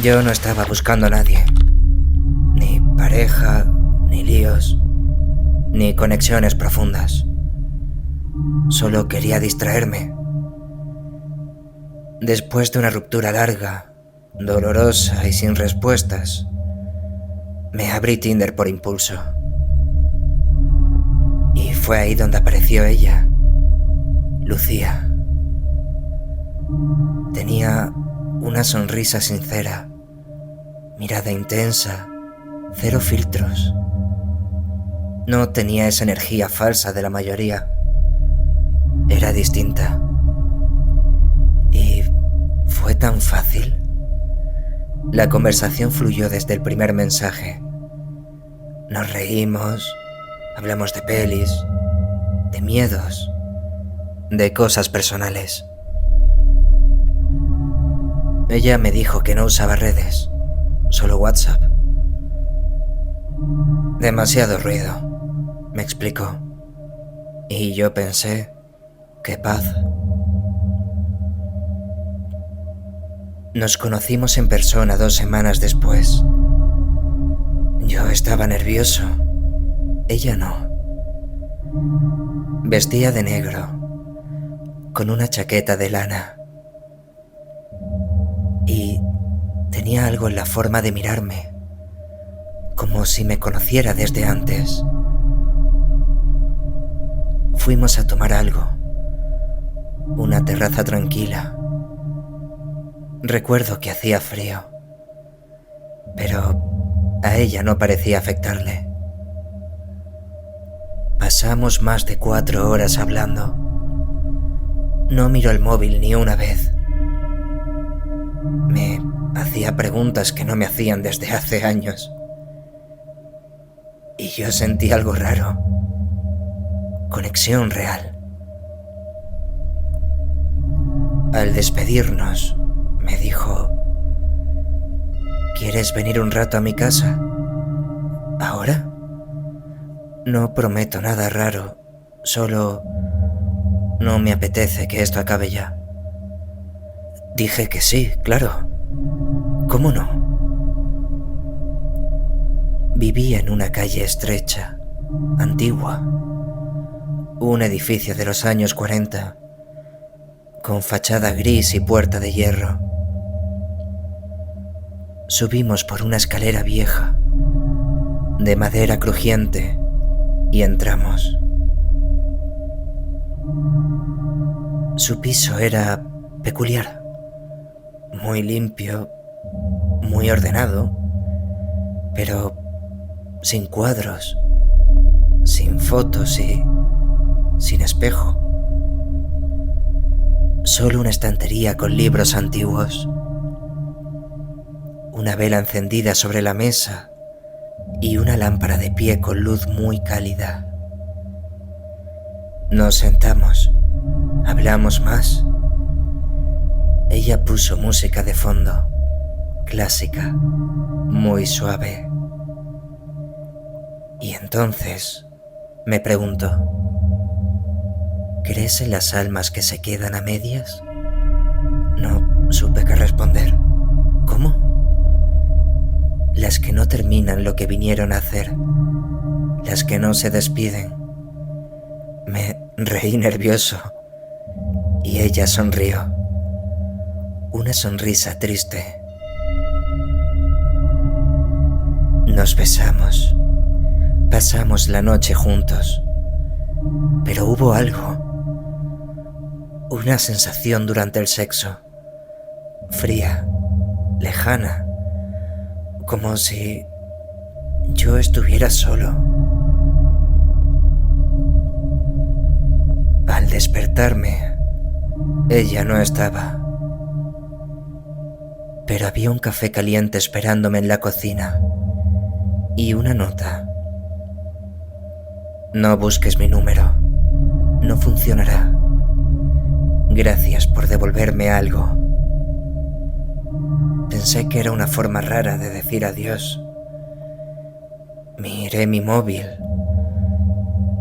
Yo no estaba buscando a nadie. Ni pareja, ni líos, ni conexiones profundas. Solo quería distraerme. Después de una ruptura larga, dolorosa y sin respuestas, me abrí Tinder por impulso. Y fue ahí donde apareció ella, Lucía. Tenía una sonrisa sincera, mirada intensa, cero filtros. No tenía esa energía falsa de la mayoría. Era distinta. Y fue tan fácil. La conversación fluyó desde el primer mensaje. Nos reímos, hablamos de pelis, de miedos, de cosas personales. Ella me dijo que no usaba redes, solo WhatsApp. Demasiado ruido, me explicó. Y yo pensé, qué paz. Nos conocimos en persona 2 semanas después. Yo estaba nervioso, ella no. Vestía de negro, con una chaqueta de lana. Y tenía algo en la forma de mirarme, como si me conociera desde antes. Fuimos a tomar algo, una terraza tranquila. Recuerdo que hacía frío, pero a ella no parecía afectarle. Pasamos más de 4 horas hablando. No miró el móvil ni una vez. Me hacía preguntas que no me hacían desde hace años. Y yo sentí algo raro. Conexión real. Al despedirnos, me dijo: ¿quieres venir un rato a mi casa? ¿Ahora? No prometo nada raro, solo no me apetece que esto acabe ya. Dije que sí, claro. ¿Cómo no? Vivía en una calle estrecha, antigua, un edificio de los años 40, con fachada gris y puerta de hierro. Subimos por una escalera vieja, de madera crujiente, y entramos. Su piso era peculiar, muy limpio, muy ordenado, pero sin cuadros, sin fotos y sin espejo. Solo una estantería con libros antiguos, una vela encendida sobre la mesa y una lámpara de pie con luz muy cálida. Nos sentamos, hablamos más. Ella puso música de fondo, clásica, muy suave. Y entonces me preguntó: ¿crees en las almas que se quedan a medias? No supe qué responder. ¿Cómo? Las que no terminan lo que vinieron a hacer, las que no se despiden. Me reí nervioso y ella sonrió, una sonrisa triste. Nos besamos, pasamos la noche juntos, pero hubo algo, una sensación durante el sexo, fría, lejana, como si yo estuviera solo. Al despertarme, ella no estaba, pero había un café caliente esperándome en la cocina y una nota. No busques mi número, no funcionará. Gracias por devolverme algo. Pensé que era una forma rara de decir adiós. Miré mi móvil.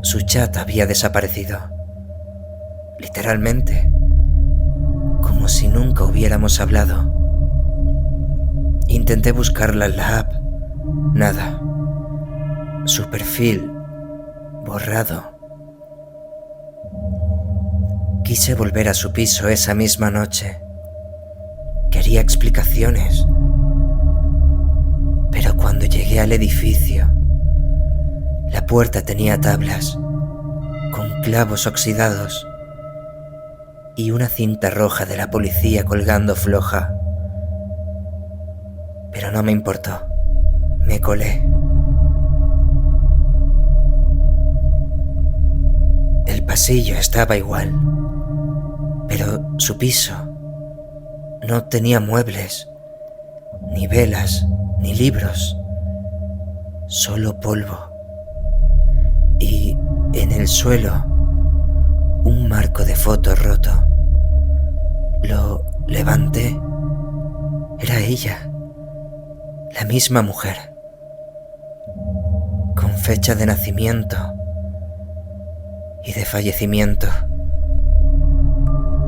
Su chat había desaparecido. Literalmente, como si nunca hubiéramos hablado. Y Intenté buscarla en la app. Nada. Su perfil borrado. Quise volver a su piso esa misma noche. Quería explicaciones. Pero cuando llegué al edificio, la puerta tenía tablas, con clavos oxidados y una cinta roja de la policía colgando floja. Pero no me importó. Me colé. El pasillo estaba igual, pero su piso no tenía muebles, ni velas, ni libros, solo polvo. Y en el suelo, un marco de fotos roto. Lo levanté. Era ella, la misma mujer, con fecha de nacimiento y de fallecimiento.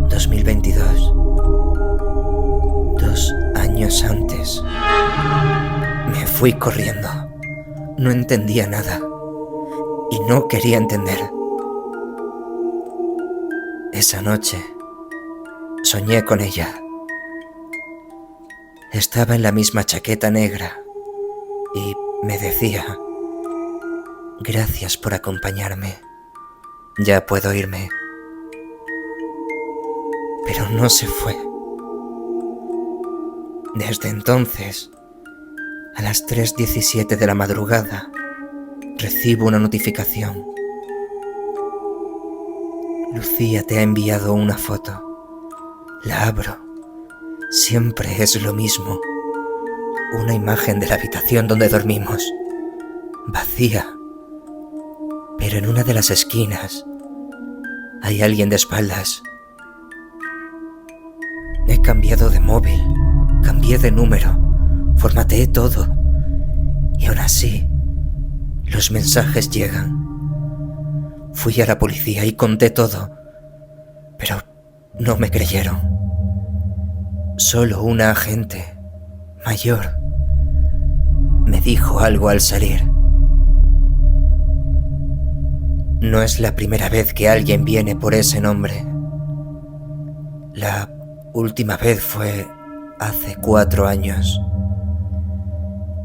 2022. 2 años antes. Me fui corriendo. No entendía nada. Y no quería entender. Esa noche soñé con ella. Estaba en la misma chaqueta negra y me decía: gracias por acompañarme. Ya puedo irme. Pero no se fue. Desde entonces, a las 3:17 de la madrugada, recibo una notificación. Lucía te ha enviado una foto. La abro. Siempre es lo mismo. Una imagen de la habitación donde dormimos. Vacía. Pero en una de las esquinas hay alguien de espaldas. He cambiado de móvil. Cambié de número. Formateé todo. Y aún así, los mensajes llegan. Fui a la policía y conté todo, pero no me creyeron. Solo una agente mayor me dijo algo al salir. No es la primera vez que alguien viene por ese nombre. La última vez fue hace 4 años.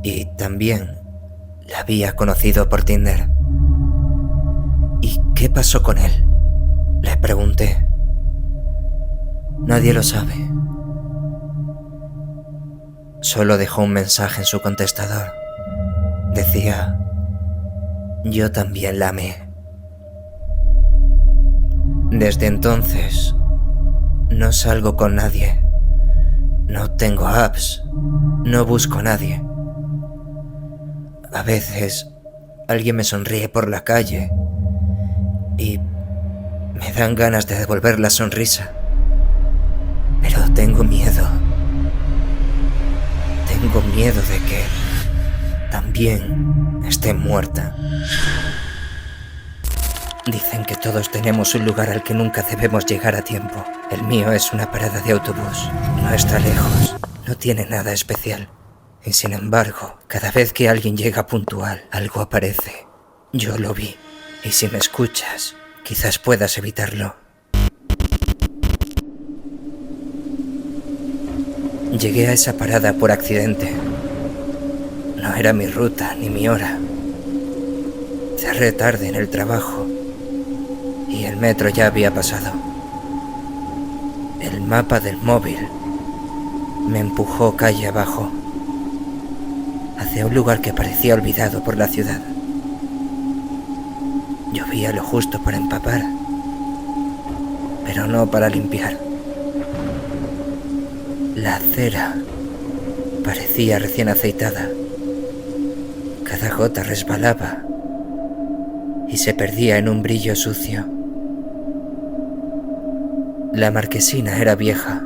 Y también la había conocido por Tinder. ¿Y qué pasó con él?, le pregunté. Nadie lo sabe. Solo dejó un mensaje en su contestador. Decía: yo también la amé. Desde entonces, no salgo con nadie. No tengo apps. No busco a nadie. A veces, alguien me sonríe por la calle y me dan ganas de devolver la sonrisa. Pero tengo miedo. Tengo miedo de que también esté muerta. Dicen que todos tenemos un lugar al que nunca debemos llegar a tiempo. El mío es una parada de autobús. No está lejos. No tiene nada especial. Y sin embargo, cada vez que alguien llega puntual, algo aparece. Yo lo vi. Y si me escuchas, quizás puedas evitarlo. Llegué a esa parada por accidente. No era mi ruta ni mi hora. Cerré tarde en el trabajo y el metro ya había pasado. El mapa del móvil me empujó calle abajo, hacia un lugar que parecía olvidado por la ciudad. Llovía lo justo para empapar, pero no para limpiar. La acera parecía recién aceitada. Cada gota resbalaba y se perdía en un brillo sucio. La marquesina era vieja,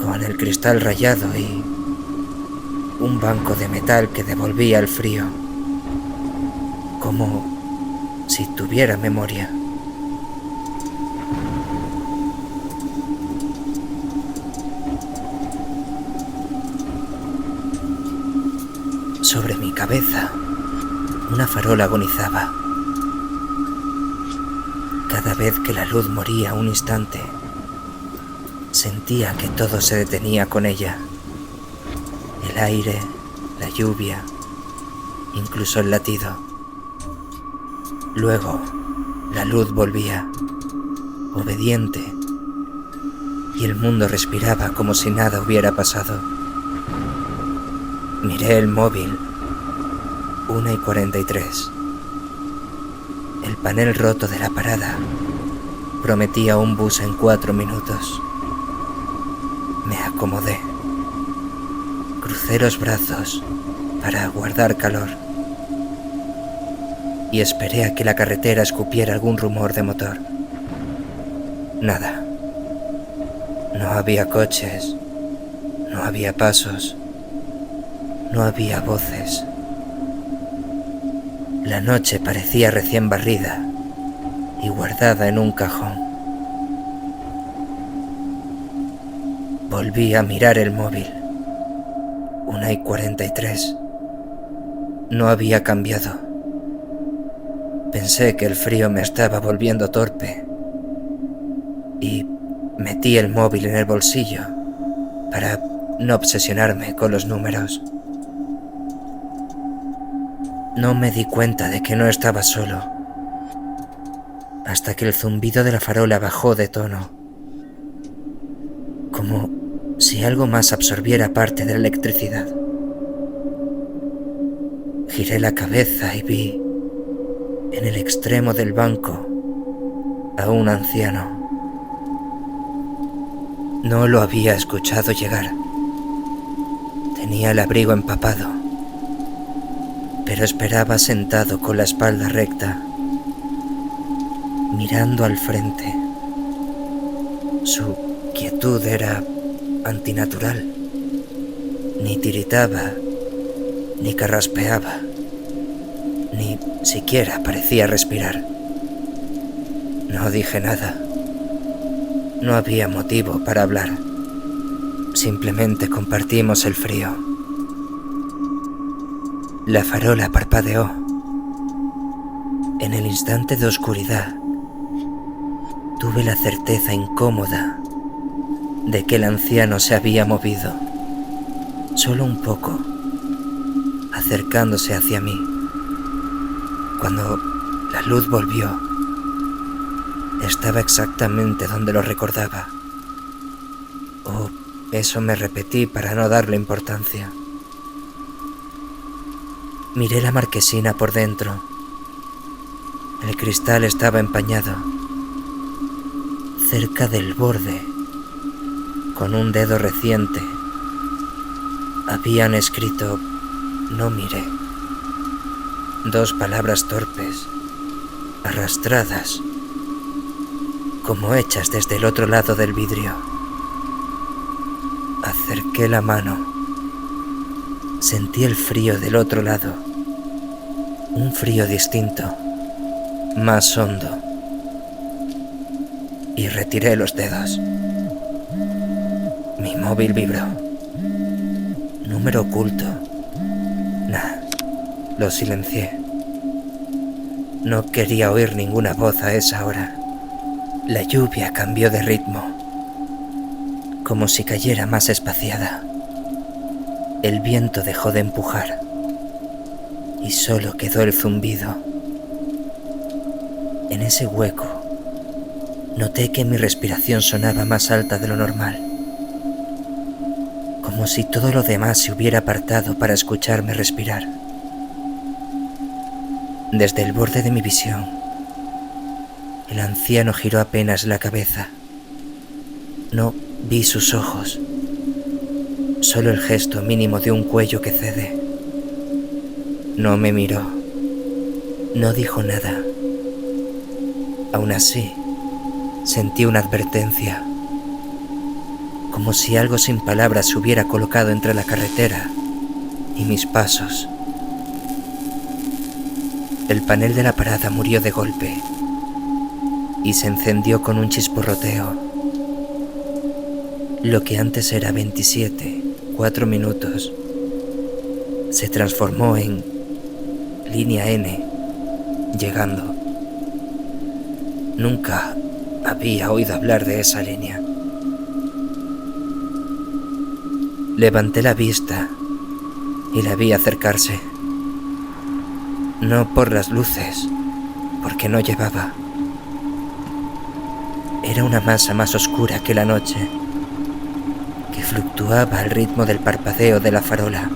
con el cristal rayado y un banco de metal que devolvía el frío, como si tuviera memoria. Sobre mi cabeza, una farola agonizaba. Cada vez que la luz moría un instante, sentía que todo se detenía con ella. El aire, la lluvia, incluso el latido. Luego, la luz volvía, obediente, y el mundo respiraba como si nada hubiera pasado. Miré el móvil, 1:43. El panel roto de la parada prometía un bus en 4 minutos. Me acomodé. Crucé los brazos para guardar calor y esperé a que la carretera escupiera algún rumor de motor. Nada. No había coches, no había pasos, no había voces. La noche parecía recién barrida y guardada en un cajón. Volví a mirar el móvil. 1:43. No había cambiado. Pensé que el frío me estaba volviendo torpe y metí el móvil en el bolsillo para no obsesionarme con los números. No me di cuenta de que no estaba solo, hasta que el zumbido de la farola bajó de tono, como si algo más absorbiera parte de la electricidad. Giré la cabeza y vi, en el extremo del banco, a un anciano. No lo había escuchado llegar. Tenía el abrigo empapado, pero esperaba sentado con la espalda recta, mirando al frente. Su quietud era antinatural. Ni tiritaba, ni carraspeaba, ni siquiera parecía respirar. No dije nada. No había motivo para hablar. Simplemente compartimos el frío. La farola parpadeó. En el instante de oscuridad, tuve la certeza incómoda de que el anciano se había movido, solo un poco, acercándose hacia mí. Cuando la luz volvió, estaba exactamente donde lo recordaba. O eso me repetí para no darle importancia. Miré la marquesina por dentro. El cristal estaba empañado. Cerca del borde, con un dedo reciente, habían escrito «No miré». 2 palabras torpes, arrastradas, como hechas desde el otro lado del vidrio. Acerqué la mano. Sentí el frío del otro lado. Un frío distinto, más hondo. Y retiré los dedos. Mi móvil vibró. Número oculto. Lo silencié. No quería oír ninguna voz a esa hora. La lluvia cambió de ritmo, como si cayera más espaciada. El viento dejó de empujar y solo quedó el zumbido. En ese hueco, noté que mi respiración sonaba más alta de lo normal, como si todo lo demás se hubiera apartado para escucharme respirar. Desde el borde de mi visión, el anciano giró apenas la cabeza. No vi sus ojos, solo el gesto mínimo de un cuello que cede. No me miró, no dijo nada. Aún así, sentí una advertencia, como si algo sin palabras se hubiera colocado entre la carretera y mis pasos. El panel de la parada murió de golpe y se encendió con un chisporroteo. Lo que antes era 27, 4 minutos, se transformó en línea N, llegando. Nunca había oído hablar de esa línea. Levanté la vista y la vi acercarse. No por las luces, porque no llevaba. Era una masa más oscura que la noche, que fluctuaba al ritmo del parpadeo de la farola.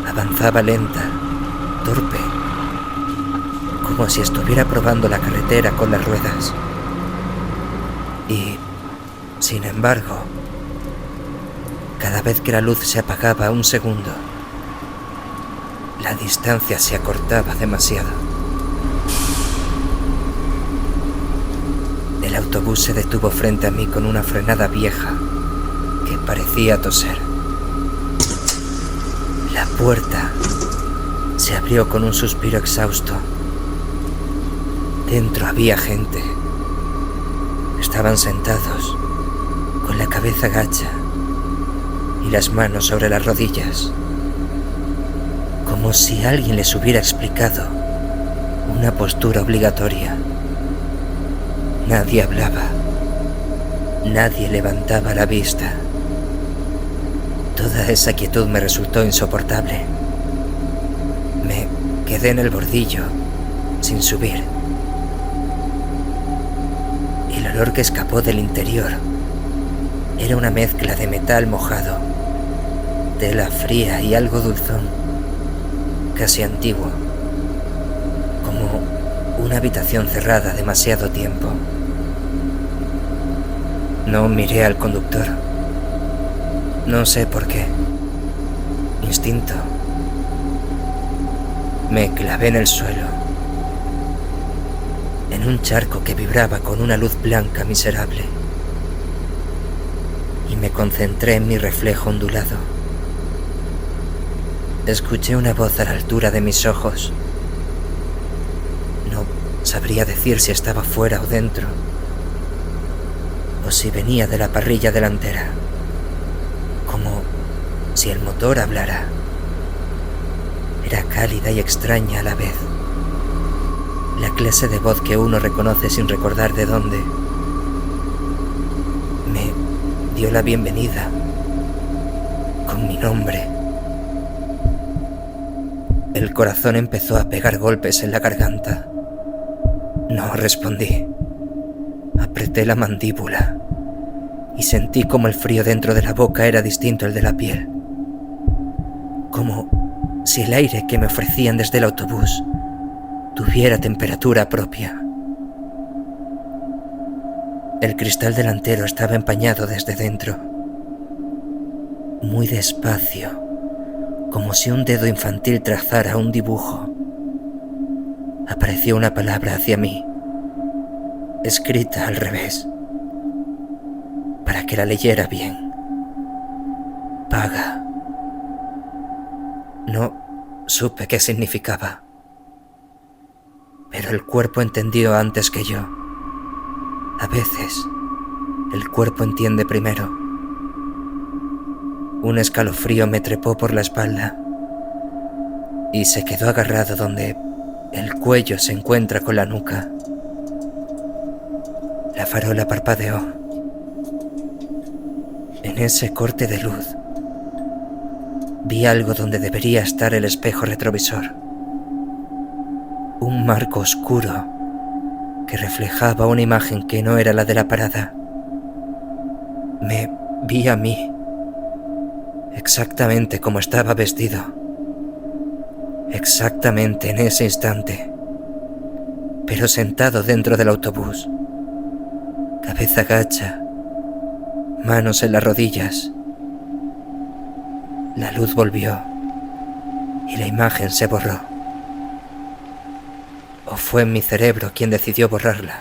Avanzaba lenta, torpe, como si estuviera probando la carretera con las ruedas. Y, sin embargo, cada vez que la luz se apagaba un segundo, la distancia se acortaba demasiado. El autobús se detuvo frente a mí con una frenada vieja que parecía toser. La puerta se abrió con un suspiro exhausto. Dentro había gente. Estaban sentados, con la cabeza gacha y las manos sobre las rodillas, como si alguien les hubiera explicado una postura obligatoria. Nadie hablaba, nadie levantaba la vista. Toda esa quietud me resultó insoportable. Me quedé en el bordillo, sin subir. El olor que escapó del interior era una mezcla de metal mojado, tela fría y algo dulzón, casi antiguo, como una habitación cerrada demasiado tiempo. No miré al conductor. No sé por qué. Instinto. Me clavé en el suelo, en un charco que vibraba con una luz blanca miserable, y me concentré en mi reflejo ondulado. Escuché una voz a la altura de mis ojos. No sabría decir si estaba fuera o dentro, o si venía de la parrilla delantera, como si el motor hablara. Era cálida y extraña a la vez, la clase de voz que uno reconoce sin recordar de dónde. Me dio la bienvenida, con mi nombre. El corazón empezó a pegar golpes en la garganta. No respondí. Apreté la mandíbula y sentí como el frío dentro de la boca era distinto al de la piel. Como si el aire que me ofrecían desde el autobús tuviera temperatura propia. El cristal delantero estaba empañado desde dentro. Muy despacio, como si un dedo infantil trazara un dibujo, apareció una palabra hacia mí, escrita al revés, para que la leyera bien. Paga. No supe qué significaba, pero el cuerpo entendió antes que yo. A veces, el cuerpo entiende primero. Un escalofrío me trepó por la espalda y se quedó agarrado donde el cuello se encuentra con la nuca. La farola parpadeó. En ese corte de luz vi algo donde debería estar el espejo retrovisor. Un marco oscuro que reflejaba una imagen que no era la de la parada. Me vi a mí, exactamente como estaba vestido. Exactamente en ese instante, pero sentado dentro del autobús, cabeza gacha, manos en las rodillas. La luz volvió y la imagen se borró. ¿O fue mi cerebro quien decidió borrarla?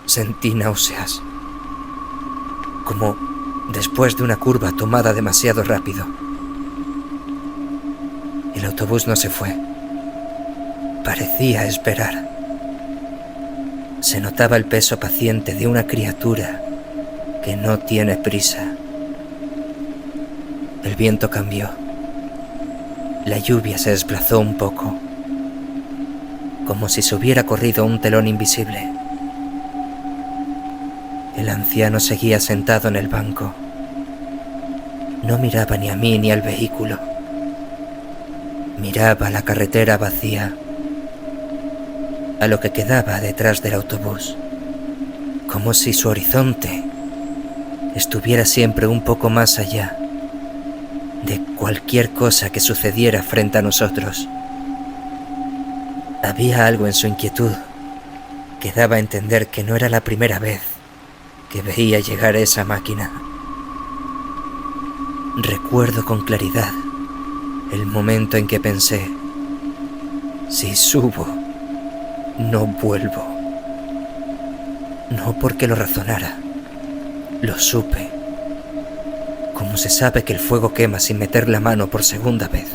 Sentí náuseas, como después de una curva tomada demasiado rápido. El autobús no se fue. Parecía esperar. Se notaba el peso paciente de una criatura que no tiene prisa. El viento cambió. La lluvia se desplazó un poco, como si se hubiera corrido un telón invisible. El anciano seguía sentado en el banco. No miraba ni a mí ni al vehículo. Miraba a la carretera vacía, a lo que quedaba detrás del autobús, como si su horizonte estuviera siempre un poco más allá de cualquier cosa que sucediera frente a nosotros. Había algo en su inquietud que daba a entender que no era la primera vez que veía llegar esa máquina. Recuerdo con claridad el momento en que pensé: si subo, no vuelvo. No porque lo razonara, lo supe. Como se sabe que el fuego quema sin meter la mano por segunda vez.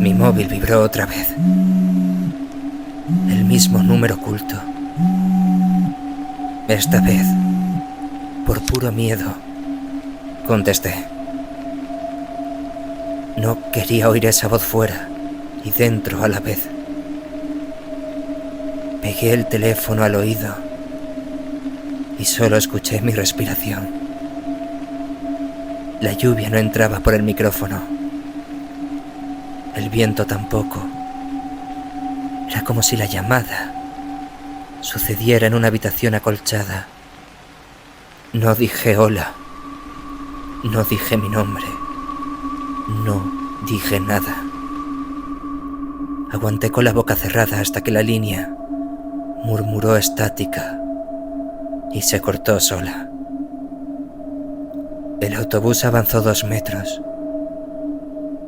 Mi móvil vibró otra vez. El mismo número oculto. Esta vez, por puro miedo, contesté. No quería oír esa voz fuera y dentro a la vez. Pegué el teléfono al oído y solo escuché mi respiración. La lluvia no entraba por el micrófono. El viento tampoco. Era como si la llamada sucediera en una habitación acolchada. No dije hola. No dije mi nombre. No dije nada. Aguanté con la boca cerrada hasta que la línea murmuró estática y se cortó sola. El autobús avanzó 2 metros,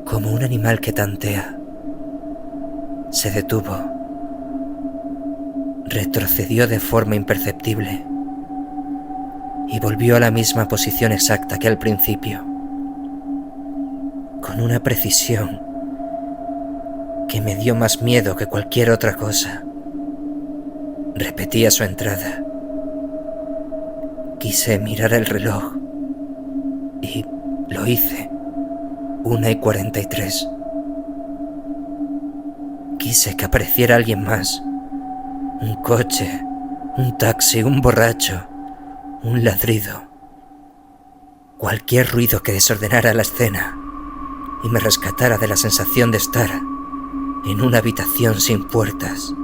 como un animal que tantea. Se detuvo. Retrocedió de forma imperceptible y volvió a la misma posición exacta que al principio, con una precisión que me dio más miedo que cualquier otra cosa. Repetía su entrada. Quise mirar el reloj y lo hice. 1:43. Quise que apareciera alguien más. Un coche, un taxi, un borracho, un ladrido. Cualquier ruido que desordenara la escena y me rescatara de la sensación de estar en una habitación sin puertas.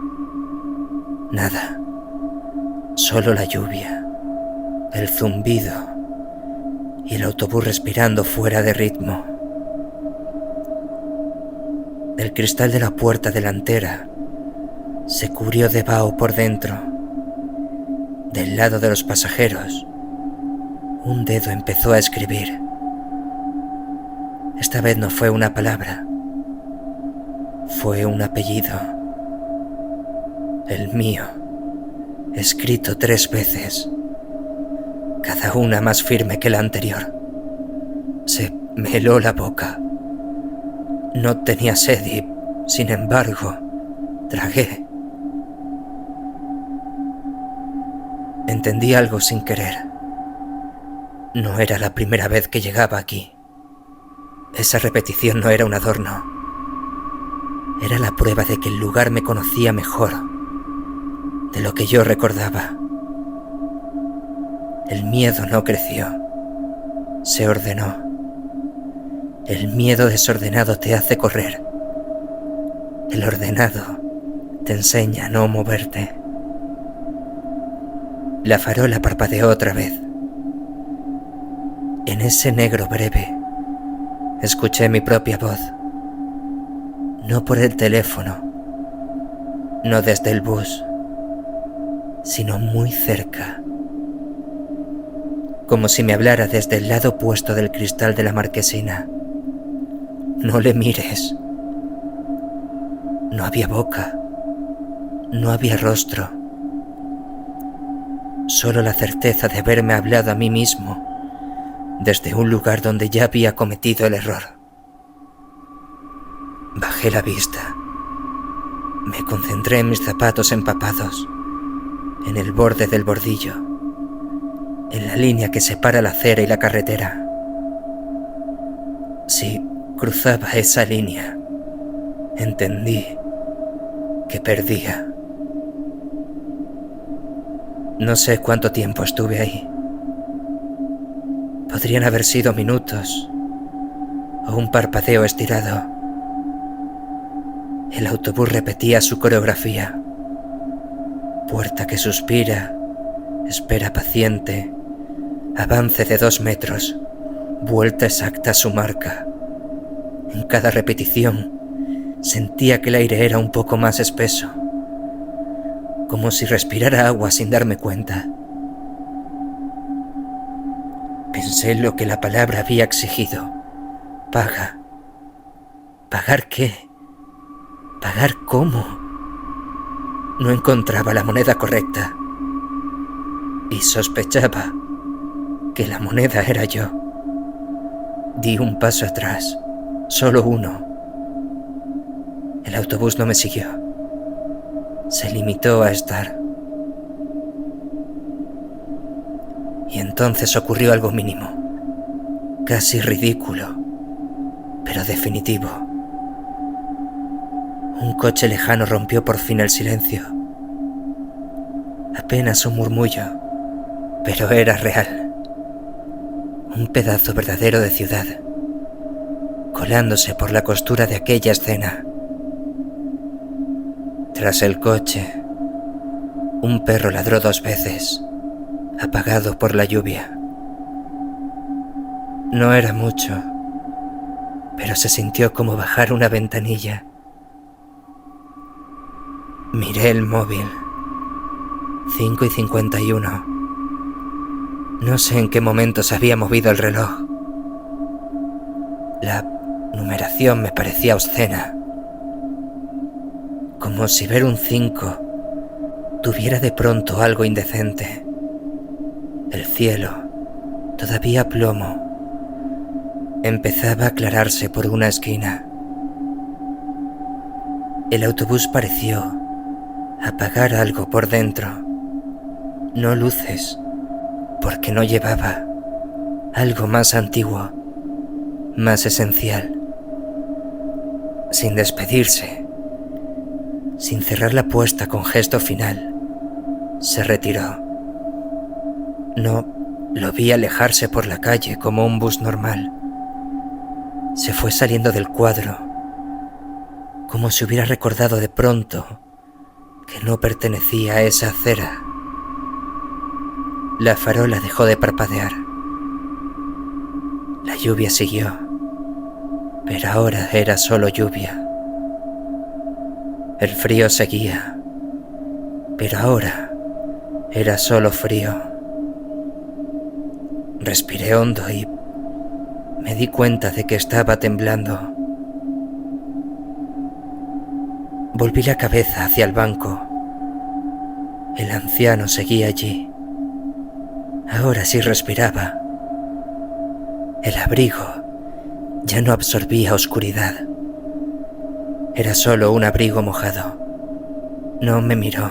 Nada. Solo la lluvia, el zumbido y el autobús respirando fuera de ritmo. El cristal de la puerta delantera se cubrió de vaho por dentro. Del lado de los pasajeros, un dedo empezó a escribir. Esta vez no fue una palabra, fue un apellido. El mío, escrito 3 veces, cada una más firme que la anterior. Se me heló la boca. No tenía sed y, sin embargo, tragué. Entendí algo sin querer. No era la primera vez que llegaba aquí. Esa repetición no era un adorno. Era la prueba de que el lugar me conocía mejor de lo que yo recordaba. El miedo no creció, se ordenó. El miedo desordenado te hace correr. El ordenado te enseña a no moverte. La farola parpadeó otra vez. En ese negro breve, escuché mi propia voz. No por el teléfono, no desde el bus, sino muy cerca. Como si me hablara desde el lado opuesto del cristal de la marquesina. No le mires. No había boca, no había rostro. Solo la certeza de haberme hablado a mí mismo desde un lugar donde ya había cometido el error. Bajé la vista. Me concentré en mis zapatos empapados, en el borde del bordillo, en la línea que separa la acera y la carretera. Si cruzaba esa línea, entendí que perdía. No sé cuánto tiempo estuve ahí. Podrían haber sido minutos o un parpadeo estirado. El autobús repetía su coreografía. Puerta que suspira, espera paciente, avance de 2 metros, vuelta exacta a su marca. En cada repetición sentía que el aire era un poco más espeso, como si respirara agua sin darme cuenta. Pensé en lo que la palabra había exigido. Paga. ¿Pagar qué? ¿Pagar cómo? No encontraba la moneda correcta y sospechaba que la moneda era yo. Di un paso atrás, solo uno. El autobús no me siguió. Se limitó a estar. Y entonces ocurrió algo mínimo, casi ridículo, pero definitivo. Un coche lejano rompió por fin el silencio. Apenas un murmullo, pero era real. Un pedazo verdadero de ciudad, colándose por la costura de aquella escena. Tras el coche, un perro ladró 2 veces, apagado por la lluvia. No era mucho, pero se sintió como bajar una ventanilla. Miré el móvil. 5:51. No sé en qué momento se había movido el reloj. La numeración me parecía obscena. Como si ver un 5 tuviera de pronto algo indecente. El cielo, todavía plomo, empezaba a aclararse por una esquina. El autobús pareció apagar algo por dentro. No luces, porque no llevaba algo más antiguo, más esencial. Sin despedirse, sin cerrar la puerta con gesto final, se retiró. No lo vi alejarse por la calle como un bus normal. Se fue saliendo del cuadro, como si hubiera recordado de pronto que no pertenecía a esa acera. La farola dejó de parpadear. La lluvia siguió, pero ahora era solo lluvia. El frío seguía, pero ahora era solo frío. Respiré hondo y me di cuenta de que estaba temblando. Volví la cabeza hacia el banco. El anciano seguía allí. Ahora sí respiraba. El abrigo ya no absorbía oscuridad. Era solo un abrigo mojado. No me miró.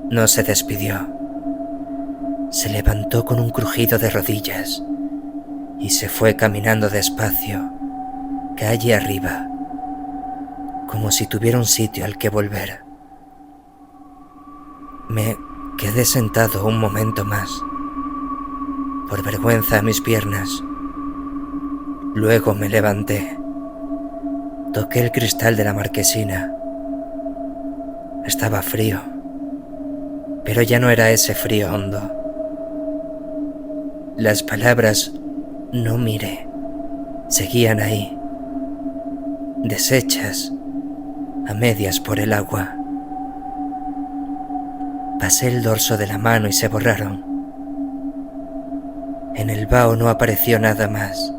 No se despidió. Se levantó con un crujido de rodillas y se fue caminando despacio, calle arriba, como si tuviera un sitio al que volver. Me quedé sentado un momento más, por vergüenza a mis piernas. Luego me levanté. Toqué el cristal de la marquesina. Estaba frío, pero ya no era ese frío hondo. Las palabras "no mire" seguían ahí, deshechas a medias por el agua. Pasé el dorso de la mano y se borraron. En el vaho no apareció nada más.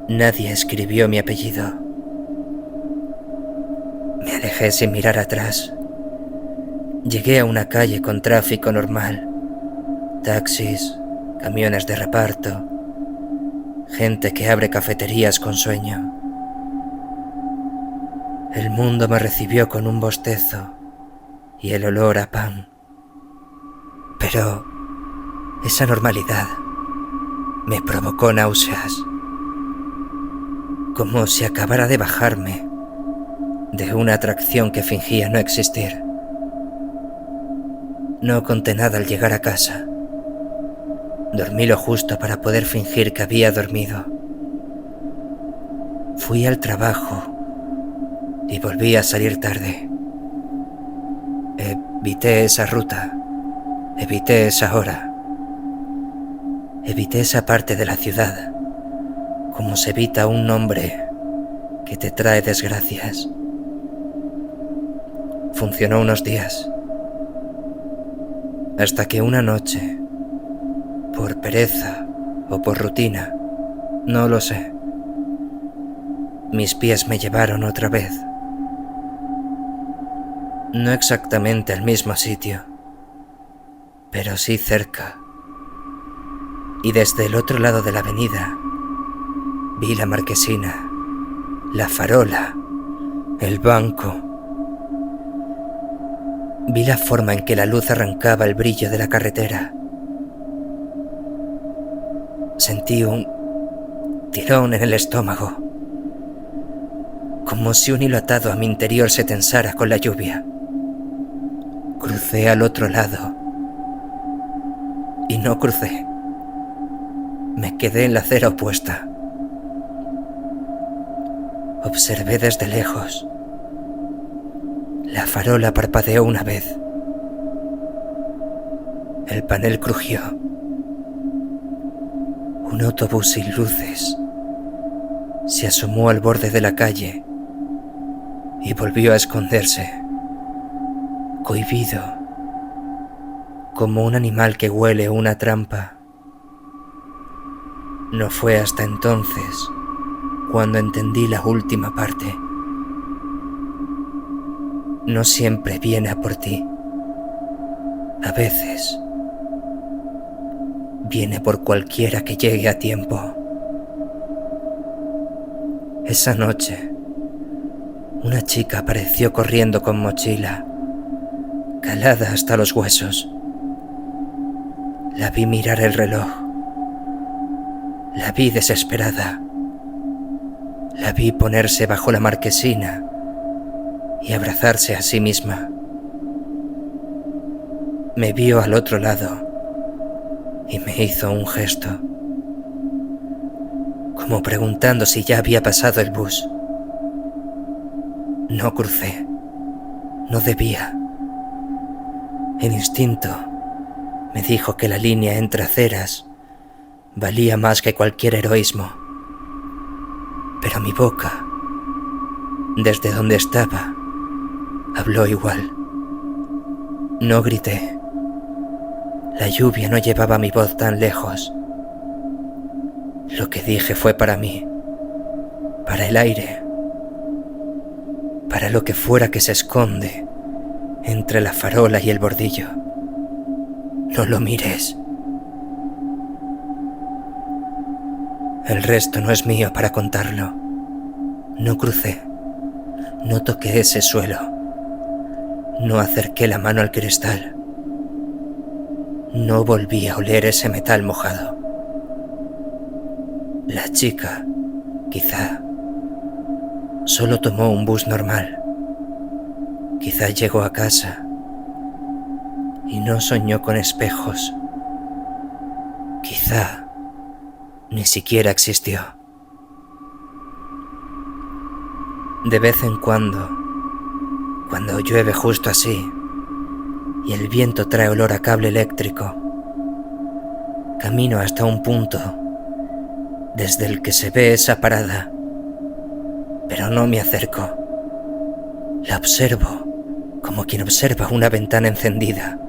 Nadie escribió mi apellido. Me alejé sin mirar atrás. Llegué a una calle con tráfico normal. Taxis, camiones de reparto, gente que abre cafeterías con sueño. El mundo me recibió con un bostezo y el olor a pan. Pero esa normalidad me provocó náuseas. como si acabara de bajarme de una atracción que fingía no existir. No conté nada al llegar a casa. Dormí lo justo para poder fingir que había dormido. Fui al trabajo y volví a salir tarde. Evité esa ruta, evité esa hora, evité esa parte de la ciudad, como se evita un nombre que te trae desgracias. Funcionó unos días, hasta que una noche, por pereza o por rutina, no lo sé, mis pies me llevaron otra vez. No exactamente al mismo sitio, pero sí cerca. Y desde el otro lado de la avenida vi la marquesina, la farola, el banco. Vi la forma en que la luz arrancaba el brillo de la carretera. Sentí un tirón en el estómago, como si un hilo atado a mi interior se tensara con la lluvia. Crucé al otro lado y no crucé. Me quedé en la acera opuesta. Observé desde lejos. La farola parpadeó una vez. El panel crujió. Un autobús sin luces se asomó al borde de la calle y volvió a esconderse, cohibido, como un animal que huele una trampa. No fue hasta entonces cuando entendí la última parte. No siempre viene a por ti. A veces viene por cualquiera que llegue a tiempo. Esa noche, una chica apareció corriendo con mochila, calada hasta los huesos. La vi mirar el reloj. La vi desesperada. La vi ponerse bajo la marquesina y abrazarse a sí misma. Me vio al otro lado y me hizo un gesto, como preguntando si ya había pasado el bus. No crucé, no debía. El instinto me dijo que la línea entre aceras valía más que cualquier heroísmo. Pero mi boca, desde donde estaba, habló igual. No grité. La lluvia no llevaba mi voz tan lejos. Lo que dije fue para mí, para el aire, para lo que fuera que se esconde entre la farola y el bordillo. No lo mires. El resto no es mío para contarlo. No crucé, no toqué ese suelo, no acerqué la mano al cristal, no volví a oler ese metal mojado. La chica, quizá, solo tomó un bus normal. Quizá llegó a casa y no soñó con espejos. Quizá ni siquiera existió. De vez en cuando llueve justo así y el viento trae olor a cable eléctrico, camino hasta un punto desde el que se ve esa parada, pero no me acerco. La observo como quien observa una ventana encendida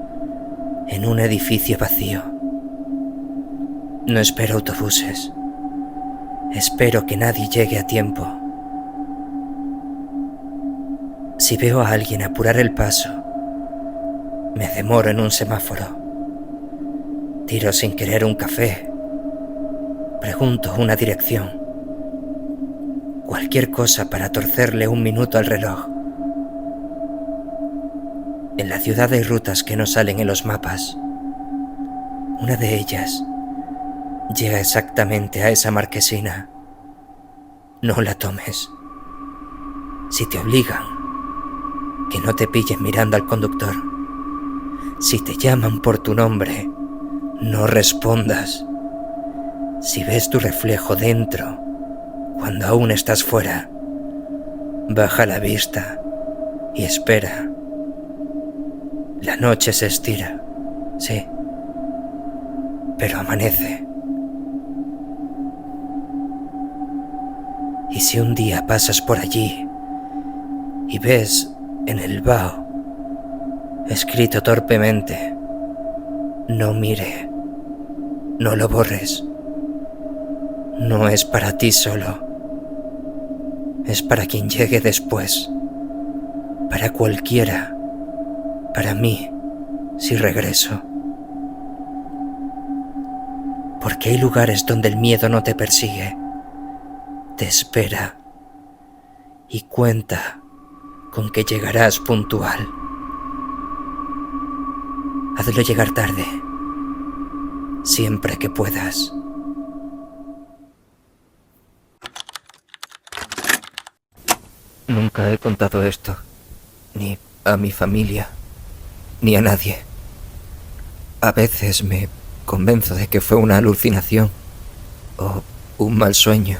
en un edificio vacío. No espero autobuses. Espero que nadie llegue a tiempo. Si veo a alguien apurar el paso, me demoro en un semáforo. Tiro sin querer un café. Pregunto una dirección. Cualquier cosa para torcerle un minuto al reloj. En la ciudad hay rutas que no salen en los mapas. Una de ellas llega exactamente a esa marquesina. no la tomes. Si te obligan, que no te pillen mirando al conductor. Si te llaman por tu nombre, no respondas. Si ves tu reflejo dentro, cuando aún estás fuera, baja la vista y espera. La noche se estira, sí, pero amanece. Y si un día pasas por allí y ves en el vaho, escrito torpemente, no mire, no lo borres. No es para ti solo, es para quien llegue después, para cualquiera, para mí, si regreso. Porque hay lugares donde el miedo no te persigue, te espera y cuenta con que llegarás puntual. Hazlo llegar tarde, siempre que puedas. Nunca he contado esto, ni a mi familia, ni a nadie. A veces me convenzo de que fue una alucinación o un mal sueño,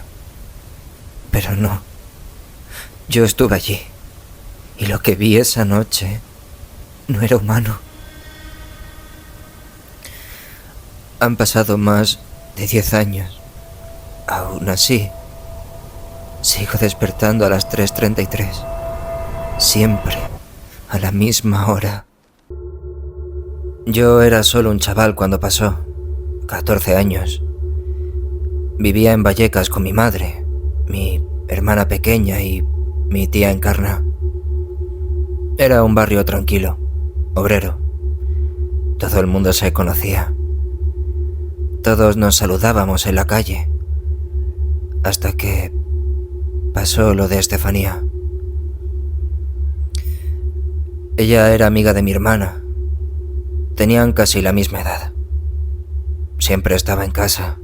pero no. Yo estuve allí y lo que vi esa noche no era humano. Han pasado más de 10 años. Aún así, sigo despertando a las 3:33. Siempre a la misma hora. Yo era solo un chaval cuando pasó, 14 años. Vivía en Vallecas con mi madre, mi hermana pequeña y mi tía Encarna. Era un barrio tranquilo, obrero. Todo el mundo se conocía. Todos nos saludábamos en la calle, hasta que pasó lo de Estefanía. Ella era amiga de mi hermana. Tenían casi la misma edad. Siempre estaba en casa.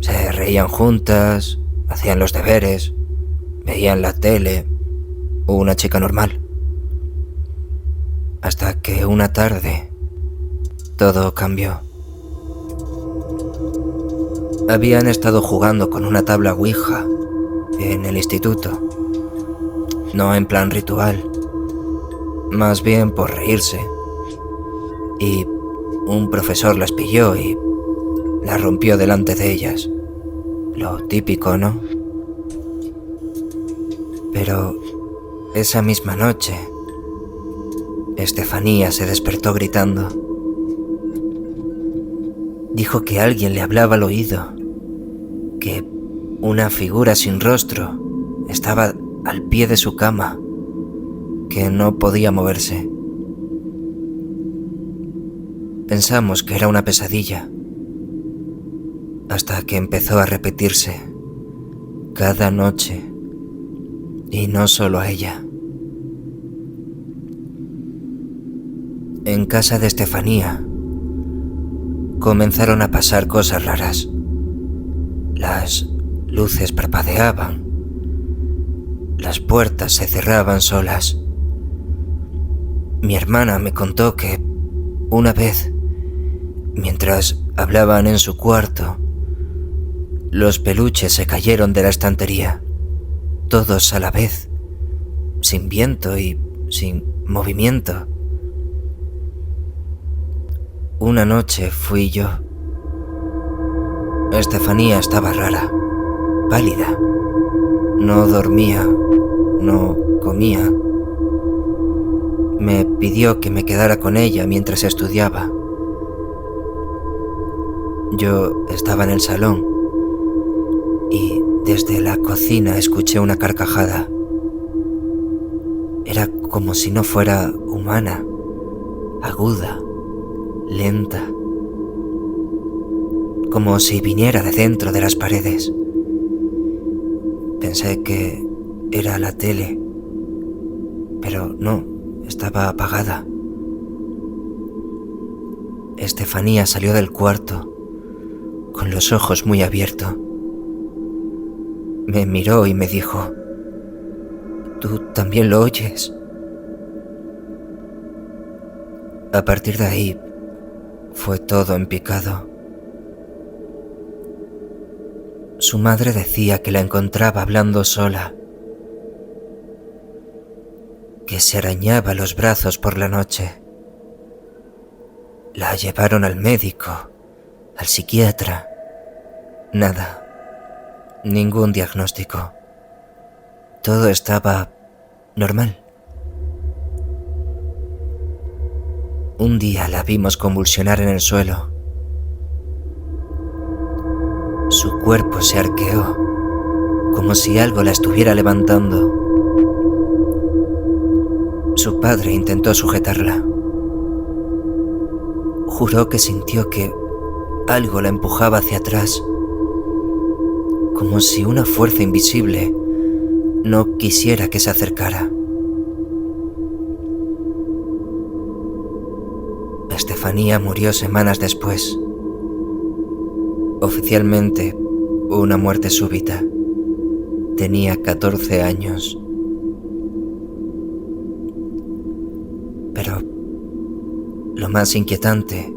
Se reían juntas, hacían los deberes, veían la tele, una chica normal. Hasta que una tarde todo cambió. Habían estado jugando con una tabla Ouija en el instituto. No en plan ritual, más bien por reírse. Y un profesor las pilló y las rompió delante de ellas. Lo típico, ¿no? Pero esa misma noche, Estefanía se despertó gritando. Dijo que alguien le hablaba al oído, que una figura sin rostro estaba al pie de su cama, que no podía moverse. Pensamos que era una pesadilla, hasta que empezó a repetirse cada noche, y no solo a ella. En casa de Estefanía comenzaron a pasar cosas raras. Las luces parpadeaban, las puertas se cerraban solas. Mi hermana me contó que una vez, mientras hablaban en su cuarto, los peluches se cayeron de la estantería, todos a la vez, sin viento y sin movimiento. Una noche fui yo. Estefanía estaba rara, pálida. No dormía, no comía. Me pidió que me quedara con ella mientras estudiaba. Yo estaba en el salón y desde la cocina escuché una carcajada. Era como si no fuera humana, aguda, lenta, como si viniera de dentro de las paredes. Pensé que era la tele, pero no, estaba apagada. Estefanía salió del cuarto con los ojos muy abiertos. Me miró y me dijo: ¿tú también lo oyes? A partir de ahí fue todo en picado. Su madre decía que la encontraba hablando sola, que se arañaba los brazos por la noche. La llevaron al médico, al psiquiatra. Nada, ningún diagnóstico. Todo estaba normal. Un día la vimos convulsionar en el suelo. Su cuerpo se arqueó, como si algo la estuviera levantando. Su padre intentó sujetarla. Juró que sintió que algo la empujaba hacia atrás, como si una fuerza invisible no quisiera que se acercara. Estefanía murió semanas después. Oficialmente, una muerte súbita. Tenía 14 años. Pero lo más inquietante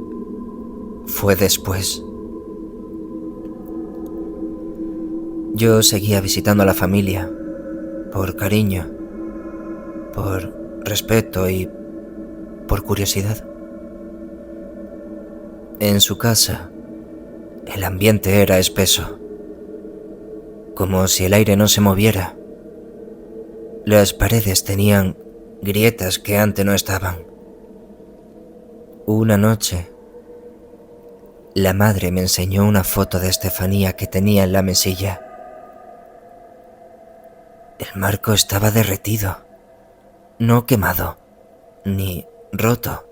fue después. Yo seguía visitando a la familia, por cariño, por respeto y por curiosidad. En su casa, el ambiente era espeso, como si el aire no se moviera. Las paredes tenían grietas que antes no estaban. Una noche, la madre me enseñó una foto de Estefanía que tenía en la mesilla. El marco estaba derretido, no quemado, ni roto,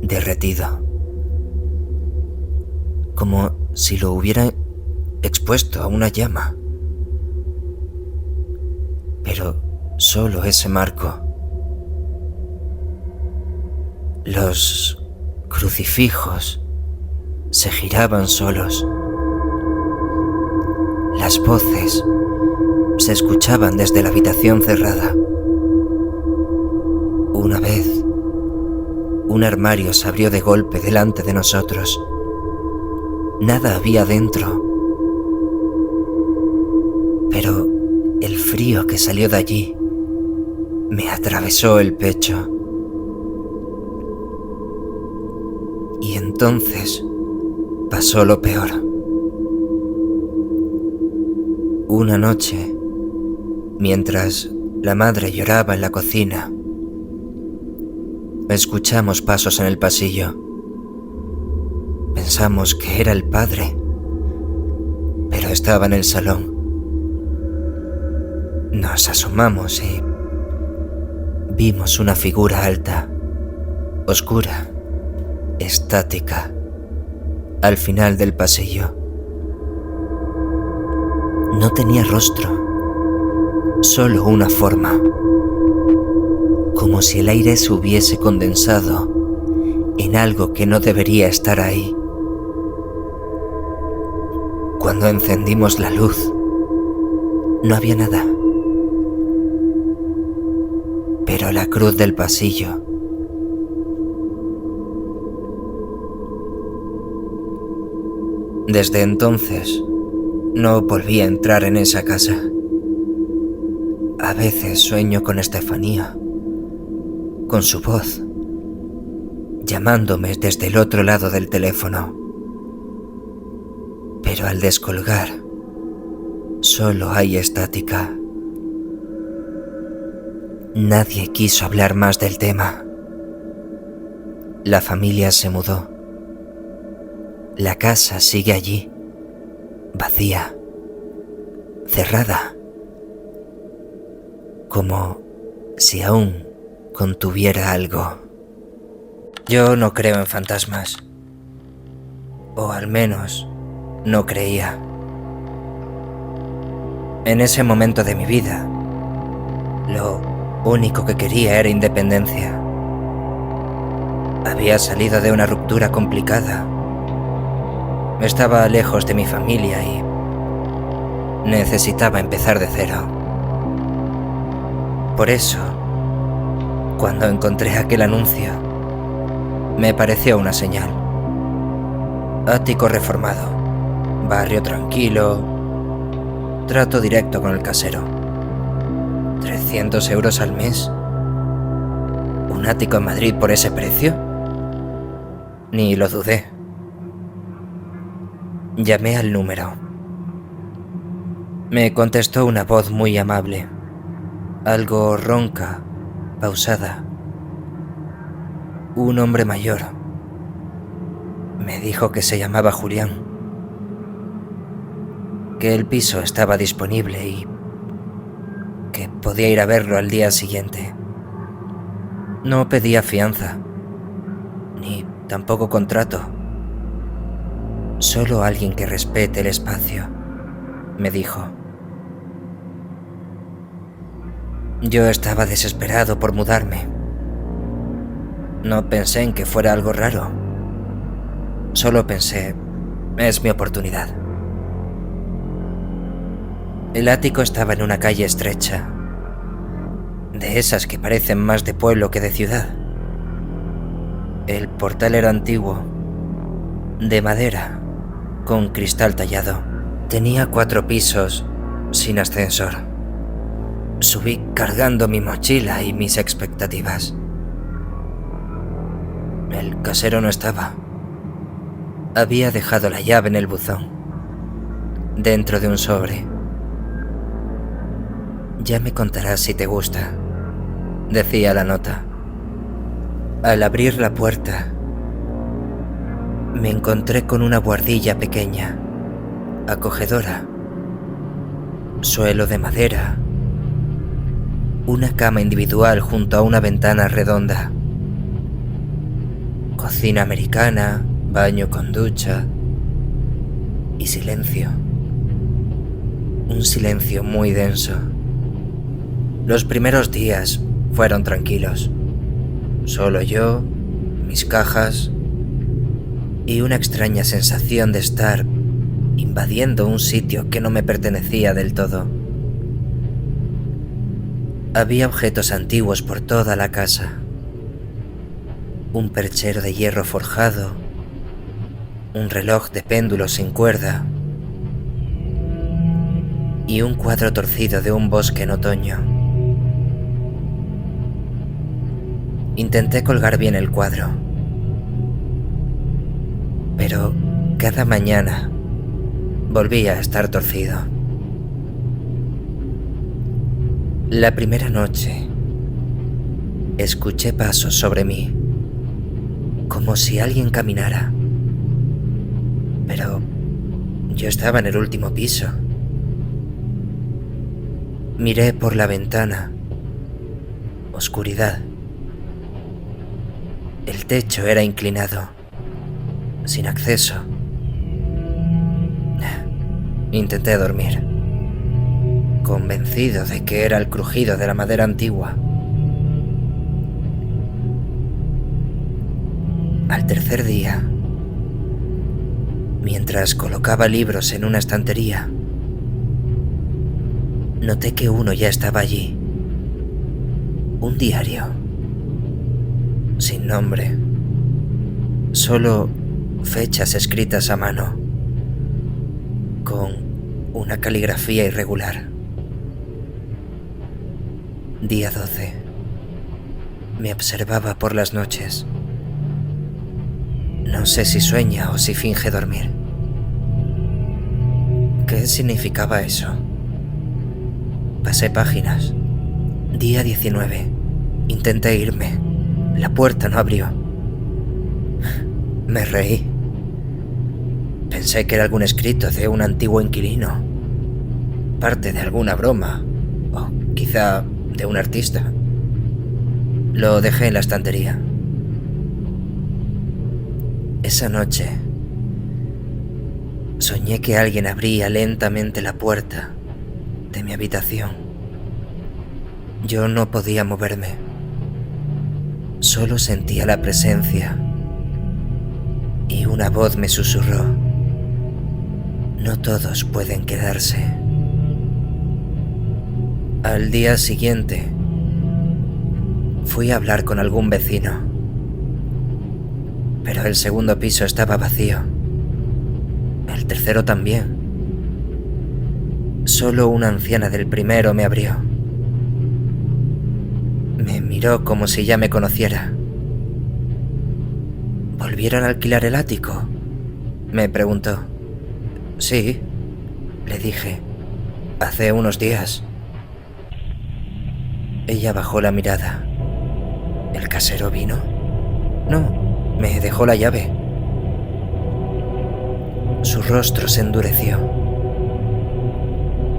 derretido. Como si lo hubiera expuesto a una llama. Pero solo ese marco. Los crucifijos se giraban solos. Las voces se escuchaban desde la habitación cerrada. Una vez, un armario se abrió de golpe delante de nosotros. Nada había dentro, pero el frío que salió de allí me atravesó el pecho. Y entonces pasó lo peor. Una noche, mientras la madre lloraba en la cocina, escuchamos pasos en el pasillo. Pensamos que era el padre, pero estaba en el salón. Nos asomamos y vimos una figura alta, oscura, estática, al final del pasillo. No tenía rostro, solo una forma, como si el aire se hubiese condensado en algo que no debería estar ahí. Cuando encendimos la luz, no había nada. Pero la cruz del pasillo. Desde entonces, no volví a entrar en esa casa. A veces sueño con Estefanía, con su voz, llamándome desde el otro lado del teléfono. Pero al descolgar, solo hay estática. Nadie quiso hablar más del tema. La familia se mudó. La casa sigue allí, vacía, cerrada, como si aún contuviera algo. Yo no creo en fantasmas, o al menos no creía. En ese momento de mi vida, lo único que quería era independencia. Había salido de una ruptura complicada. Estaba lejos de mi familia y Necesitaba empezar de cero. Por eso, cuando encontré aquel anuncio, me pareció una señal. Ático reformado, barrio tranquilo, trato directo con el casero. 300 euros al mes. ¿Un ático en Madrid por ese precio? Ni lo dudé. Llamé al número. Me contestó una voz muy amable, algo ronca, pausada. Un hombre mayor. Me dijo que se llamaba Julián, que el piso estaba disponible y que podía ir a verlo al día siguiente. No pedía fianza, ni tampoco contrato. Solo alguien que respete el espacio, me dijo. Yo estaba desesperado por mudarme. No pensé en que fuera algo raro. Solo pensé, es mi oportunidad. El ático estaba en una calle estrecha, de esas que parecen más de pueblo que de ciudad. El portal era antiguo, de madera, con cristal tallado. Tenía 4 pisos, sin ascensor. Subí cargando mi mochila y mis expectativas. El casero no estaba. Había dejado la llave en el buzón, dentro de un sobre. Ya me contarás si te gusta, decía la nota. Al abrir la puerta, me encontré con una buhardilla pequeña, acogedora, suelo de madera, una cama individual junto a una ventana redonda, cocina americana, baño con ducha y silencio. Un silencio muy denso. Los primeros días fueron tranquilos. Solo yo, mis cajas y una extraña sensación de estar invadiendo un sitio que no me pertenecía del todo. Había objetos antiguos por toda la casa. Un perchero de hierro forjado, un reloj de péndulo sin cuerda y un cuadro torcido de un bosque en otoño. Intenté colgar bien el cuadro, pero cada mañana volvía a estar torcido. La primera noche escuché pasos sobre mí, como si alguien caminara. Pero yo estaba en el último piso. Miré por la ventana. Oscuridad. El techo era inclinado, sin acceso. Intenté dormir, convencido de que era el crujido de la madera antigua. Al tercer día, mientras colocaba libros en una estantería, noté que uno ya estaba allí. Un diario, sin nombre, solo fechas escritas a mano, con una caligrafía irregular. Día 12. Me observaba por las noches. No sé si sueña o si finge dormir. ¿Qué significaba eso? Pasé páginas. Día 19. Intenté irme. La puerta no abrió. Me reí. Pensé que era algún escrito de un antiguo inquilino, parte de alguna broma, o quizá de un artista. Lo dejé en la estantería. Esa noche soñé que alguien abría lentamente la puerta de mi habitación. Yo no podía moverme. Solo sentía la presencia y una voz me susurró: no todos pueden quedarse. Al día siguiente, fui a hablar con algún vecino, pero el segundo piso estaba vacío. El tercero también. Solo una anciana del primero me abrió. Me miró como si ya me conociera. ¿Volvieron a alquilar el ático?, me preguntó. Sí, le dije, hace unos días. Ella bajó la mirada. ¿El casero vino? No, me dejó la llave. Su rostro se endureció.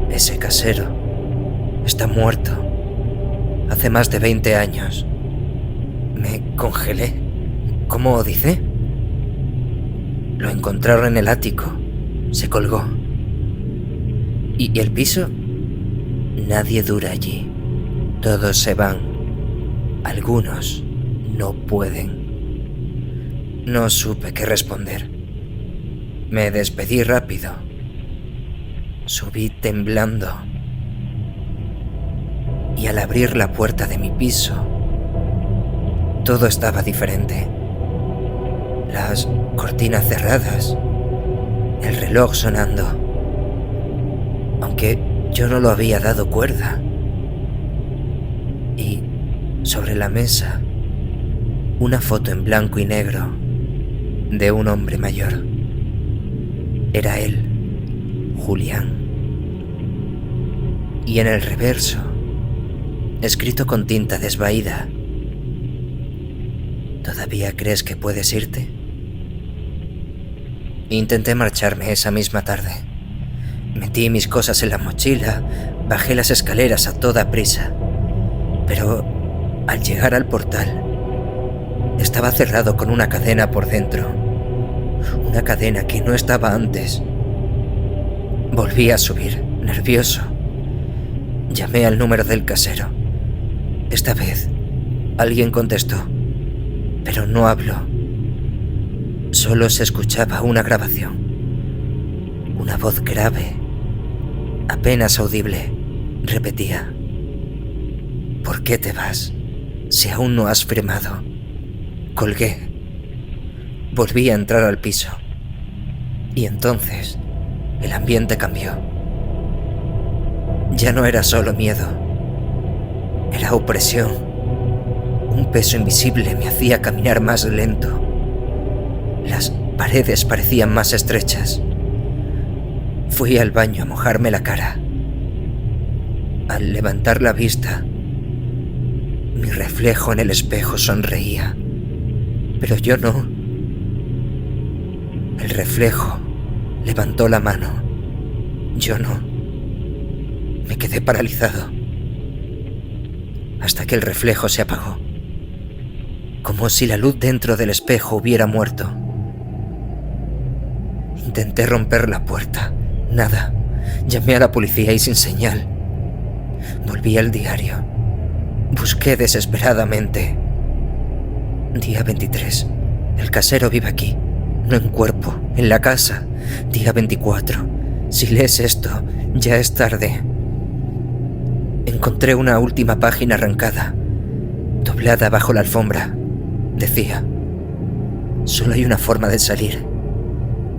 Ese casero está muerto. Hace más de 20 años. Me congelé. ¿Cómo dice? Lo encontraron en el ático. Se colgó. ¿Y el piso? Nadie dura allí. Todos se van. Algunos no pueden. No supe qué responder. Me despedí rápido. Subí temblando. Y al abrir la puerta de mi piso, todo estaba diferente. Las cortinas cerradas, el reloj sonando, aunque yo no lo había dado cuerda. Y sobre la mesa, una foto en blanco y negro de un hombre mayor. Era él, Julián. Y en el reverso, escrito con tinta desvaída: ¿todavía crees que puedes irte? Intenté marcharme esa misma tarde. Metí mis cosas en la mochila, bajé las escaleras a toda prisa. Pero al llegar al portal, estaba cerrado con una cadena por dentro. Una cadena que no estaba antes. Volví a subir, nervioso. Llamé al número del casero. Esta vez, alguien contestó, pero no habló. Solo se escuchaba una grabación. Una voz grave, apenas audible, repetía: ¿por qué te vas, si aún no has firmado? Colgué. Volví a entrar al piso. Y entonces, el ambiente cambió. Ya no era solo miedo. Era opresión. Un peso invisible me hacía caminar más lento. Las paredes parecían más estrechas. Fui al baño a mojarme la cara. Al levantar la vista, mi reflejo en el espejo sonreía, pero yo no. El reflejo levantó la mano. Yo no. Me quedé paralizado, hasta que el reflejo se apagó, como si la luz dentro del espejo hubiera muerto. Intenté romper la puerta. Nada. Llamé a la policía y sin señal. Volví al diario. Busqué desesperadamente. Día 23. El casero vive aquí. No en cuerpo, en la casa. Día 24. Si lees esto, ya es tarde. Encontré una última página arrancada, doblada bajo la alfombra. Decía: solo hay una forma de salir.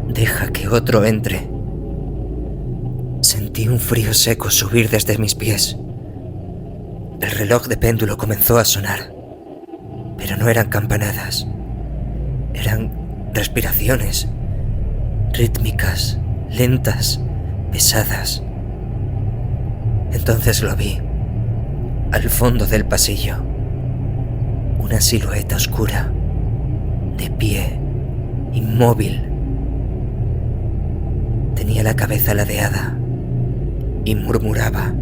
Deja que otro entre. Sentí un frío seco subir desde mis pies. El reloj de péndulo comenzó a sonar, pero no eran campanadas. Eran respiraciones, rítmicas, lentas, pesadas. Entonces lo vi, al fondo del pasillo. Una silueta oscura, de pie, inmóvil. Tenía la cabeza ladeada y murmuraba.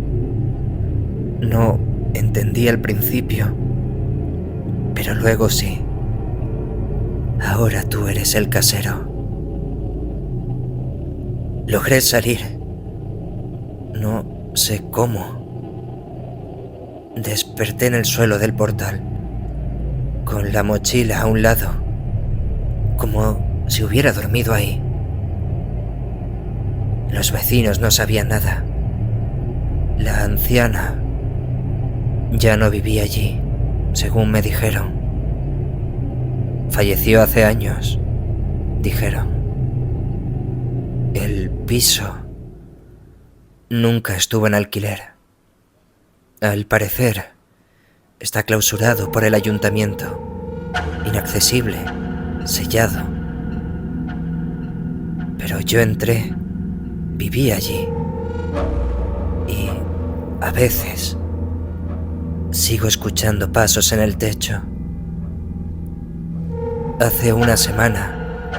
No entendí al principio, pero luego sí. Ahora tú eres el casero. Logré salir. No sé cómo. Desperté en el suelo del portal, con la mochila a un lado, como si hubiera dormido ahí. Los vecinos no sabían nada. La anciana Ya no vivía allí, según me dijeron. Falleció hace años, dijeron. El piso nunca estuvo en alquiler. Al parecer, está clausurado por el ayuntamiento, inaccesible, sellado. Pero yo entré, viví allí y a veces sigo escuchando pasos en el techo. Hace una semana,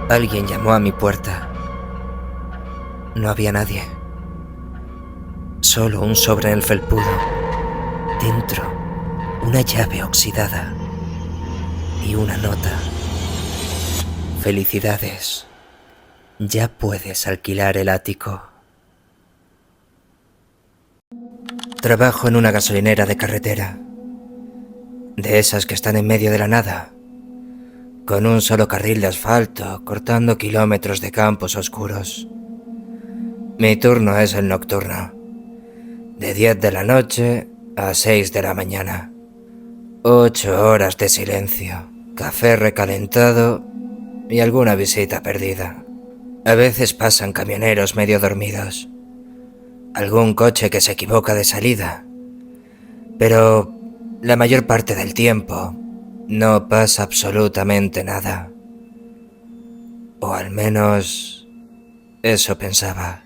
alguien llamó a mi puerta. No había nadie. Solo un sobre en el felpudo. Dentro, una llave oxidada y una nota. Felicidades. Ya puedes alquilar el ático. Trabajo en una gasolinera de carretera. De esas que están en medio de la nada. Con un solo carril de asfalto, cortando kilómetros de campos oscuros. Mi turno es el nocturno. De 10 de la noche a 6 de la mañana. 8 horas de silencio, café recalentado y alguna visita perdida. A veces pasan camioneros medio dormidos. Algún coche que se equivoca de salida. Pero la mayor parte del tiempo no pasa absolutamente nada. O al menos eso pensaba.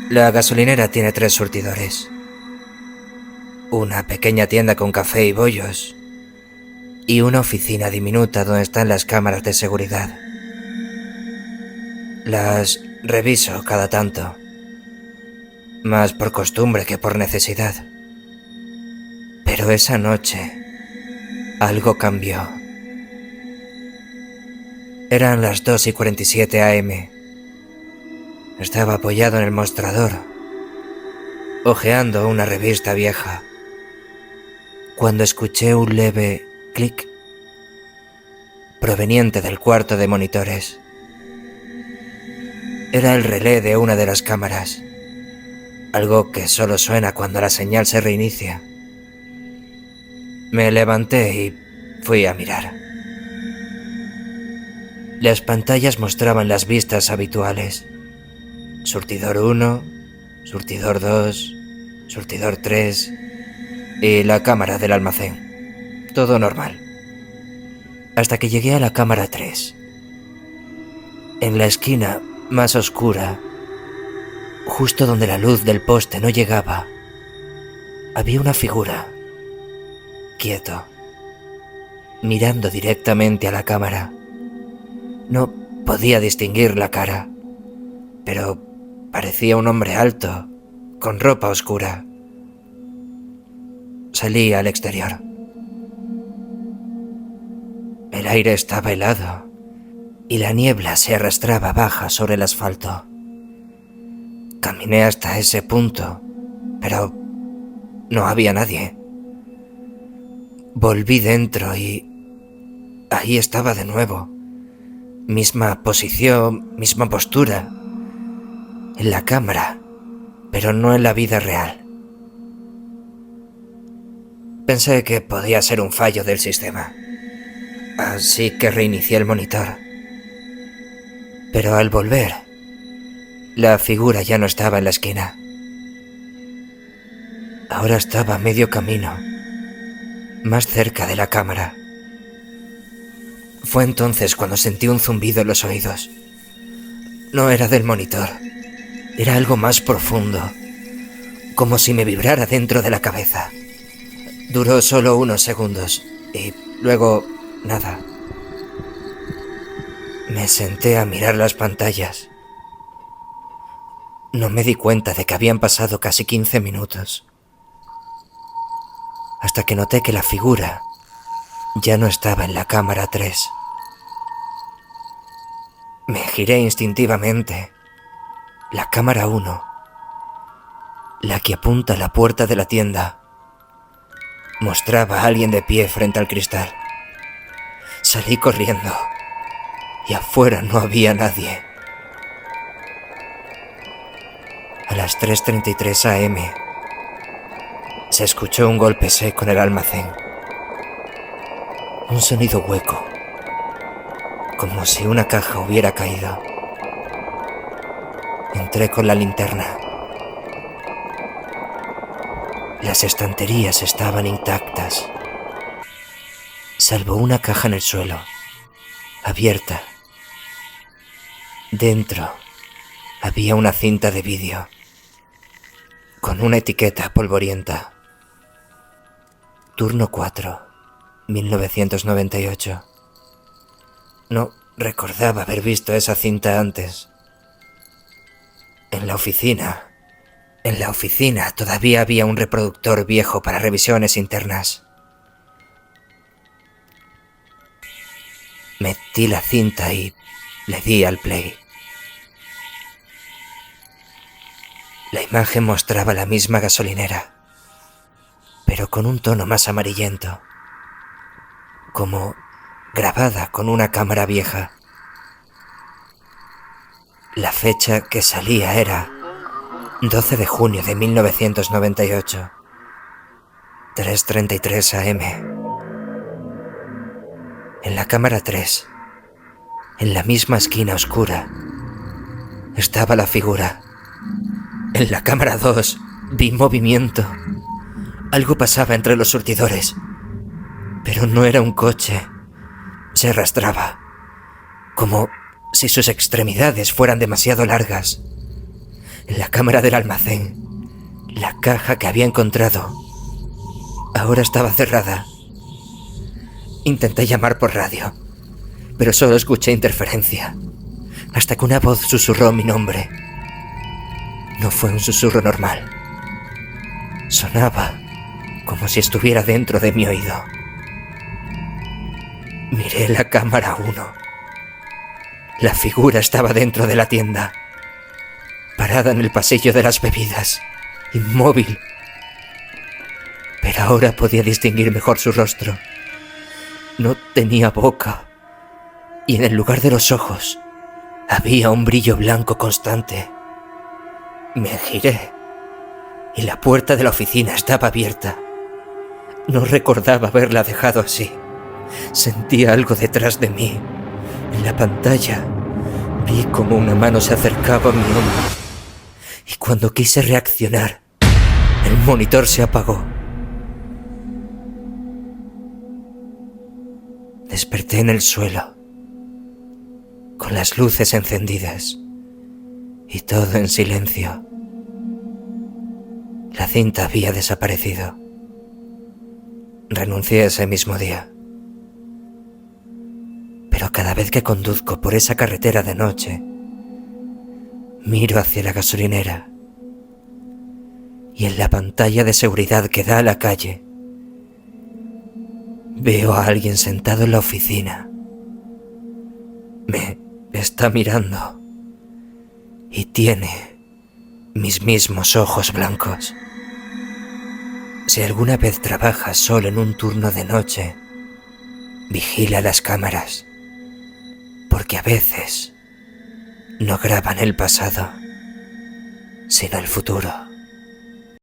La gasolinera tiene 3 surtidores. Una pequeña tienda con café y bollos. Y una oficina diminuta donde están las cámaras de seguridad. Las reviso cada tanto. Más por costumbre que por necesidad. Pero esa noche algo cambió. Eran las 2:47 a.m. Estaba apoyado en el mostrador, hojeando una revista vieja, cuando escuché un leve clic proveniente del cuarto de monitores. Era el relé de una de las cámaras, algo que solo suena cuando la señal se reinicia. Me levanté y fui a mirar. Las pantallas mostraban las vistas habituales. Surtidor 1, surtidor 2, surtidor 3 y la cámara del almacén. Todo normal. Hasta que llegué a la cámara 3. En la esquina más oscura, justo donde la luz del poste no llegaba, había una figura, quieto, mirando directamente a la cámara. No podía distinguir la cara, pero parecía un hombre alto, con ropa oscura. Salí al exterior. El aire estaba helado y la niebla se arrastraba baja sobre el asfalto. Caminé hasta ese punto, pero no había nadie. Volví dentro y ahí estaba de nuevo. Misma posición, misma postura. En la cámara, pero no en la vida real. Pensé que podía ser un fallo del sistema, así que reinicié el monitor. Pero al volver, la figura ya no estaba en la esquina. Ahora estaba a medio camino, más cerca de la cámara. Fue entonces cuando sentí un zumbido en los oídos. No era del monitor, era algo más profundo, como si me vibrara dentro de la cabeza. Duró solo unos segundos y luego nada. Me senté a mirar las pantallas. No me di cuenta de que habían pasado casi 15 minutos. Hasta que noté que la figura ya no estaba en la cámara 3. Me giré instintivamente. La cámara 1, la que apunta a la puerta de la tienda, mostraba a alguien de pie frente al cristal. Salí corriendo y afuera no había nadie. A las 3:33 a.m. Se escuchó un golpe seco en el almacén. Un sonido hueco, como si una caja hubiera caído. Entré con la linterna. Las estanterías estaban intactas, salvo una caja en el suelo, abierta. Dentro había una cinta de vídeo, con una etiqueta polvorienta. Turno 4, 1998. No recordaba haber visto esa cinta antes. En la oficina todavía había un reproductor viejo para revisiones internas. Metí la cinta y le di al play. La imagen mostraba la misma gasolinera, pero con un tono más amarillento, como grabada con una cámara vieja. La fecha que salía era 12 de junio de 1998, 3:33 AM. En la cámara 3, en la misma esquina oscura, estaba la figura. En la cámara 2 vi movimiento. Algo pasaba entre los surtidores, pero no era un coche. Se arrastraba, como si sus extremidades fueran demasiado largas. En la cámara del almacén, la caja que había encontrado ahora estaba cerrada. Intenté llamar por radio, pero solo escuché interferencia, hasta que una voz susurró mi nombre. No fue un susurro normal. Sonaba como si estuviera dentro de mi oído. Miré la cámara 1. La figura estaba dentro de la tienda, parada en el pasillo de las bebidas, inmóvil. Pero ahora podía distinguir mejor su rostro. No tenía boca, y en el lugar de los ojos había un brillo blanco constante. Me giré y la puerta de la oficina estaba abierta. No recordaba haberla dejado así. Sentía algo detrás de mí. En la pantalla vi como una mano se acercaba a mi hombro, y cuando quise reaccionar, el monitor se apagó. Desperté en el suelo, con las luces encendidas y todo en silencio. La cinta había desaparecido. Renuncié ese mismo día. Pero cada vez que conduzco por esa carretera de noche, miro hacia la gasolinera y en la pantalla de seguridad que da a la calle veo a alguien sentado en la oficina. Me está mirando y tiene mis mismos ojos blancos. Si alguna vez trabajas solo en un turno de noche, vigila las cámaras, porque a veces no graban el pasado, sino el futuro.